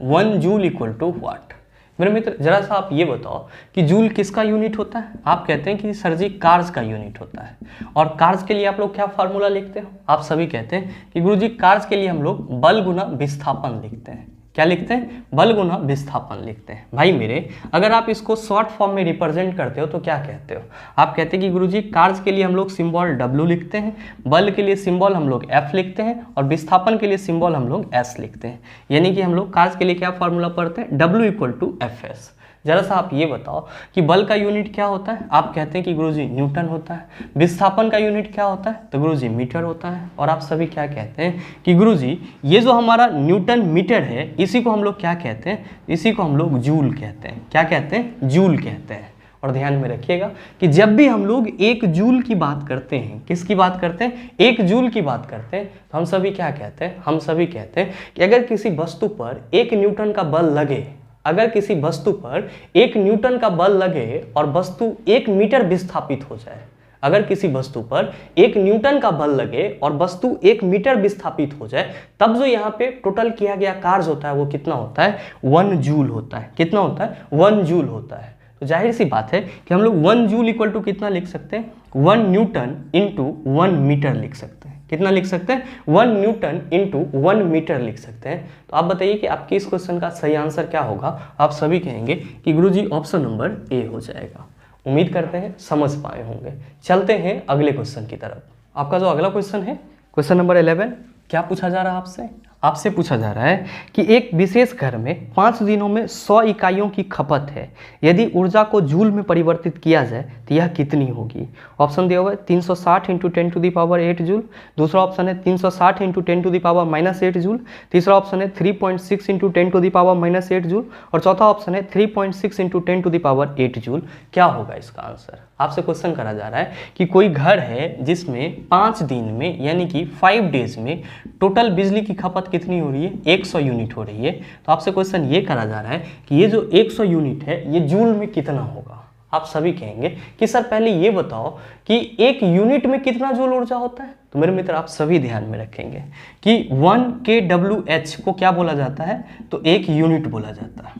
Speaker 1: 1 joule equal to watt. मेरे मित्र जरा सा आप ये बताओ कि जूल किसका यूनिट होता है? आप कहते हैं कि सर जी कार्ज का यूनिट होता है। और कार्ज के लिए आप लोग क्या फार्मूला लिखते हो? आप सभी कहते हैं कि गुरुजी कार्ज के लिए हम लोग बल गुना विस्थापन लिखते हैं। क्या लिखते हैं? बल गुना विस्थापन लिखते हैं। भाई मेरे, अगर आप इसको शॉर्ट फॉर्म में रिप्रेजेंट करते हो तो क्या कहते हो? आप कहते हैं कि गुरुजी कार्ज के लिए हम लोग सिंबल W लिखते हैं, बल के लिए सिंबल हम लोग F लिखते हैं, और विस्थापन के लिए सिंबल हम लोग S लिखते हैं। यानी कि हम लोग कार्ज के लिए क्या फार्मूला पढ़ते हैं? W = Fs। जरा सा आप ये बताओ कि बल का यूनिट क्या होता है? आप कहते हैं कि गुरुजी न्यूटन होता है। विस्थापन का यूनिट क्या होता है? तो गुरुजी मीटर होता है। और आप सभी क्या कहते हैं कि गुरुजी ये जो हमारा न्यूटन मीटर है इसी को हम लोग क्या कहते हैं? इसी को हम लोग जूल कहते हैं। क्या कहते हैं? जूल कहते हैं। और ध्यान में रखिएगा कि जब भी हम लोग 1 जूल की बात करते हैं, किसकी बात करते हैं? 1 जूल की बात करते हैं, तो हम सभी क्या कहते हैं? हम सभी कहते हैं कि अगर किसी वस्तु पर 1 न्यूटन का बल लगे, अगर किसी वस्तु पर 1 न्यूटन का बल लगे और वस्तु 1 मीटर विस्थापित हो जाए, अगर किसी वस्तु पर 1 न्यूटन का बल लगे और वस्तु 1 मीटर विस्थापित हो जाए, तब जो यहाँ पे टोटल किया गया कार्य होता है वो कितना होता है? 1 जूल होता है। कितना होता है? 1 जूल होता है। तो जाहिर सी बात है कि हम लोग 1 जूल इक्वल टू कितना लिख सकते हैं? 1 न्यूटन इंटू 1 मीटर लिख सकते हैं। कितना लिख सकते हैं? 1 न्यूटन इंटू 1 मीटर लिख सकते हैं। तो आप बताइए कि आपके इस क्वेश्चन का सही आंसर क्या होगा? आप सभी कहेंगे कि गुरुजी ऑप्शन नंबर ए हो जाएगा। उम्मीद करते हैं समझ पाए होंगे। चलते हैं अगले क्वेश्चन की तरफ। आपका जो अगला क्वेश्चन है, क्वेश्चन नंबर 11, क्या पूछा जा रहा है आपसे? आपसे पूछा जा रहा है कि एक विशेष घर में 5 दिनों में 100 इकाइयों की खपत है। यदि ऊर्जा को जूल में परिवर्तित किया जाए तो यह कितनी होगी? ऑप्शन दिया हुआ है 360 × 10⁸ जूल, दूसरा ऑप्शन है 360 × 10⁻⁸ जूल, तीसरा ऑप्शन है 3.6 × 10⁻⁸ जूल और चौथा ऑप्शन है 3.6 × 10⁸ जूल। क्या होगा इसका आंसर? आपसे क्वेश्चन करा जा रहा है कि कोई घर है जिसमें 5 दिन में यानी कि 5 डेज में टोटल बिजली की खपत कितनी हो रही है? 100 यूनिट हो रही है। तो आपसे क्वेश्चन ये करा जा रहा है कि ये जो 100 यूनिट है ये जूल में कितना होगा? आप सभी कहेंगे कि सर पहले ये बताओ कि एक यूनिट में कितना जूल ऊर्जा होता है। तो मेरे मित्र आप सभी ध्यान में रखेंगे कि 1 kWh को क्या बोला जाता है? तो एक यूनिट बोला जाता है,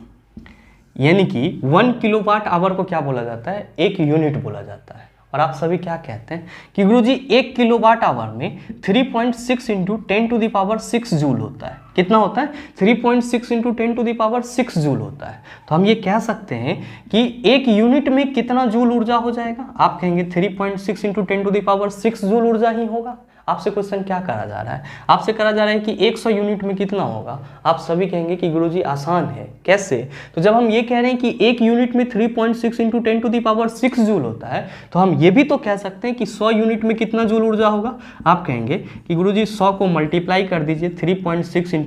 Speaker 1: यानी कि 1 किलोवाट आवर को क्या बोला जाता है? एक यूनिट बोला जाता है। और आप सभी क्या कहते हैं कि गुरुजी 1 किलोवाट आवर में 3.6 × 10⁶ जूल होता है। कितना होता है? 3.6 × 10⁶ जूल होता है। तो हम ये कह सकते हैं कि एक यूनिट में कितना जूल ऊर्जा हो जाएगा? आप कहेंगे 3.6 × 10⁶ जूल ऊर्जा ही होगा। आपसे क्वेश्चन क्या करा जा रहा है? आपसे करा जा रहा है कि 100 यूनिट में कितना होगा? आप सभी कहेंगे कि गुरुजी आसान है। कैसे? तो जब हम ये कह रहे हैं कि एक यूनिट में 3.6 × 10⁶ जूल होता है तो हम ये भी तो कह सकते हैं कि 100 यूनिट में कितना जूल ऊर्जा होगा? आप कहेंगे कि गुरुजी 100 को मल्टीप्लाई कर दीजिए 3.6 ×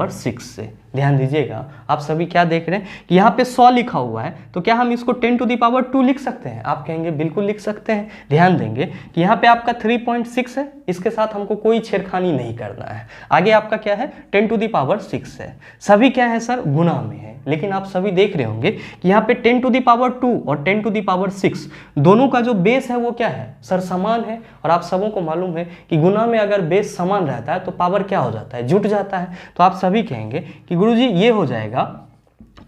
Speaker 1: 10⁶ से। ध्यान दीजिएगा, आप सभी क्या देख रहे हैं कि यहाँ पे 100 लिखा हुआ है, तो क्या हम इसको 10⁻² लिख सकते हैं? आप कहेंगे बिल्कुल लिख सकते हैं। ध्यान देंगे कि यहाँ पे आपका 3.6 है, इसके साथ हमको कोई छेड़खानी नहीं करना है। आगे आपका क्या है? 10⁻6 है। सभी क्या है सर? गुना में है। लेकिन आप सभी देख रहे होंगे कि यहाँ पे 10⁻² और 10⁻6 दोनों का जो बेस है वो क्या है सर? समान है। और आप सबों को मालूम है कि गुना में अगर बेस समान रहता है तो पावर क्या हो जाता है? जुट जाता है। तो आप सभी कहेंगे कि गुरुजी ये हो जाएगा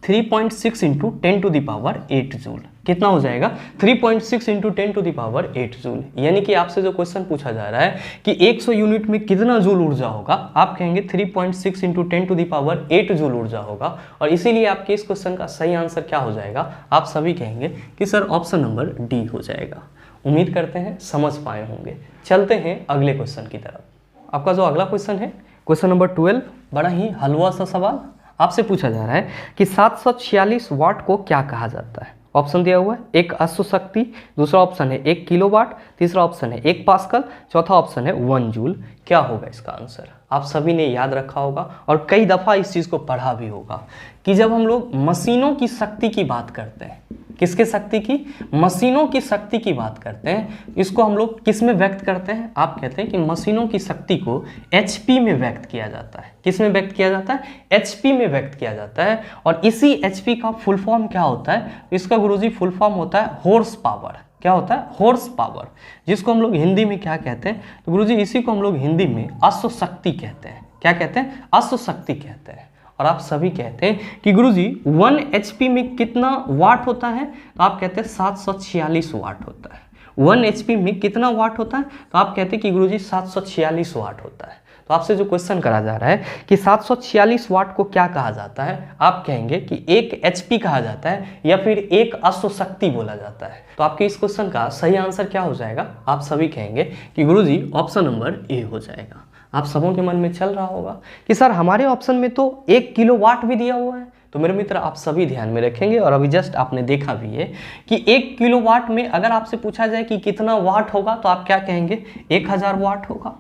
Speaker 1: 3.6 × 10⁸ जूल। कितना हो जाएगा? 3.6 × 10⁸ जूल। यानी कि आपसे जो क्वेश्चन पूछा जा रहा है कि 100 यूनिट में कितना जूल ऊर्जा होगा, आप कहेंगे 3.6 × 10⁸ जूल ऊर्जा होगा। और इसीलिए आपके इस क्वेश्चन का सही आंसर क्या हो जाएगा? आप सभी कहेंगे कि सर ऑप्शन नंबर डी हो जाएगा। उम्मीद करते हैं समझ पाए होंगे। चलते हैं अगले क्वेश्चन की तरफ। आपका जो अगला क्वेश्चन है क्वेश्चन नंबर 12, बड़ा ही हलवा सा सवाल। आपसे पूछा जा रहा है कि 746 वाट को क्या कहा जाता है? ऑप्शन दिया हुआ है, एक अश्व शक्ति, दूसरा ऑप्शन है 1 किलोवाट, तीसरा ऑप्शन है 1 पास्कल, चौथा ऑप्शन है 1 जूल। क्या होगा इसका आंसर? आप सभी ने याद रखा होगा और कई दफ़ा इस चीज़ को पढ़ा भी होगा कि जब हम लोग मशीनों की शक्ति की बात करते हैं, किसके शक्ति की? मशीनों की शक्ति की बात करते हैं, इसको हम लोग किस में व्यक्त करते हैं? आप कहते हैं कि मशीनों की शक्ति को HP में व्यक्त किया जाता है। किस में व्यक्त किया जाता है? HP में व्यक्त किया जाता है। और इसी HP का फुल फॉर्म क्या होता है? इसका गुरुजी फुल फॉर्म होता है हॉर्स पावर। क्या होता है? हॉर्स पावर, जिसको हम लोग हिंदी में क्या कहते हैं? तो गुरुजी इसी को हम लोग हिंदी में अश्व शक्ति कहते हैं। क्या कहते हैं? अश्व शक्ति कहते हैं। और आप सभी कहते हैं कि गुरुजी 1 HP में कितना वाट होता है? तो आप कहते हैं 746 वाट होता है। 1 HP में कितना वाट होता है? तो आप कहते हैं कि गुरुजी 746 वाट होता है। तो आपसे जो क्वेश्चन करा जा रहा है कि 746 वाट को क्या कहा जाता है? आप कहेंगे कि 1 HP कहा जाता है या फिर एक अश्व शक्ति बोला जाता है। तो आपके इस क्वेश्चन का सही आंसर क्या हो जाएगा? आप सभी कहेंगे कि गुरुजी ऑप्शन नंबर ए हो जाएगा। आप सबों के मन में चल रहा होगा कि सर हमारे ऑप्शन में तो 1 किलोवाट भी दिया हुआ है। तो मेरे मित्र आप सभी ध्यान में रखेंगे और अभी जस्ट आपने देखा भी है कि 1 किलोवाट में अगर आपसे पूछा जाए कि कितना वाट होगा तो आप क्या कहेंगे? 1000 वाट होगा।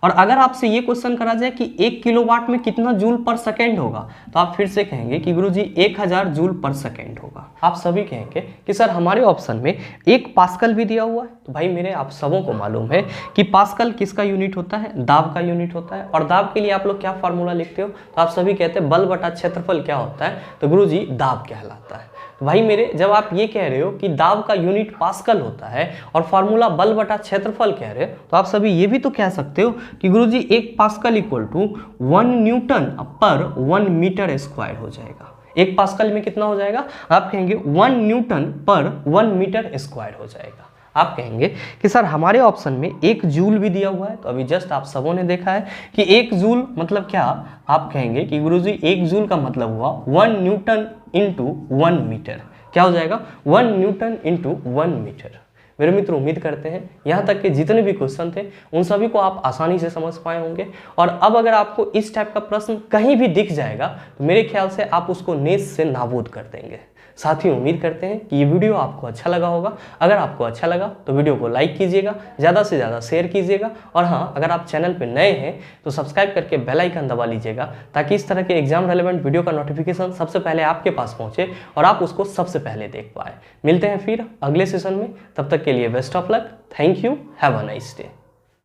Speaker 1: और अगर आपसे ये क्वेश्चन करा जाए कि 1 किलोवाट में कितना जूल पर सेकेंड होगा तो आप फिर से कहेंगे कि गुरुजी 1000 जूल पर सेकेंड होगा। आप सभी कहेंगे कि सर हमारे ऑप्शन में 1 पास्कल भी दिया हुआ है। तो भाई मेरे आप सबों को मालूम है कि पास्कल किसका यूनिट होता है? दाब का यूनिट होता है। और दाब के लिए आप लोग क्या फॉर्मूला लिखते हो? तो आप सभी कहते हैं बल बटा क्षेत्रफल क्या होता है? तो गुरुजी दाब कहलाता है। तो भाई मेरे जब आप ये कह रहे हो कि दाब का यूनिट पास्कल होता है और फार्मूला बल बटा क्षेत्रफल कह रहे हो तो आप सभी ये भी तो कह सकते हो कि गुरुजी 1 पास्कल इक्वल टू 1 न्यूटन पर 1 मीटर स्क्वायर हो जाएगा। 1 पास्कल में कितना हो जाएगा? आप कहेंगे 1 न्यूटन पर 1 मीटर स्क्वायर हो जाएगा। आप कहेंगे कि सर हमारे ऑप्शन में 1 जूल भी दिया हुआ है। तो अभी जस्ट आप सबों ने देखा है कि 1 जूल मतलब क्या? आप कहेंगे कि गुरुजी 1 जूल का मतलब हुआ 1 न्यूटन इंटू 1 मीटर। क्या हो जाएगा? 1 न्यूटन इंटू 1 मीटर। मेरे मित्र उम्मीद करते हैं यहाँ तक के जितने भी क्वेश्चन थे उन सभी को आप आसानी से समझ पाए होंगे। और अब अगर आपको इस टाइप का प्रश्न कहीं भी दिख जाएगा तो मेरे ख्याल से आप उसको नेस से नाबूद कर देंगे। साथियों, उम्मीद करते हैं कि ये वीडियो आपको अच्छा लगा होगा। अगर आपको अच्छा लगा तो वीडियो को लाइक कीजिएगा, ज़्यादा से ज़्यादा शेयर कीजिएगा, और हाँ, अगर आप चैनल पर नए हैं तो सब्सक्राइब करके बेल आइकन दबा लीजिएगा ताकि इस तरह के एग्जाम रेलेवेंट वीडियो का नोटिफिकेशन सबसे पहले आपके पास पहुंचे और आप उसको सबसे पहले देख पाए। मिलते हैं फिर अगले सेशन में, तब तक के लिए best of luck. Thank you, have a nice day.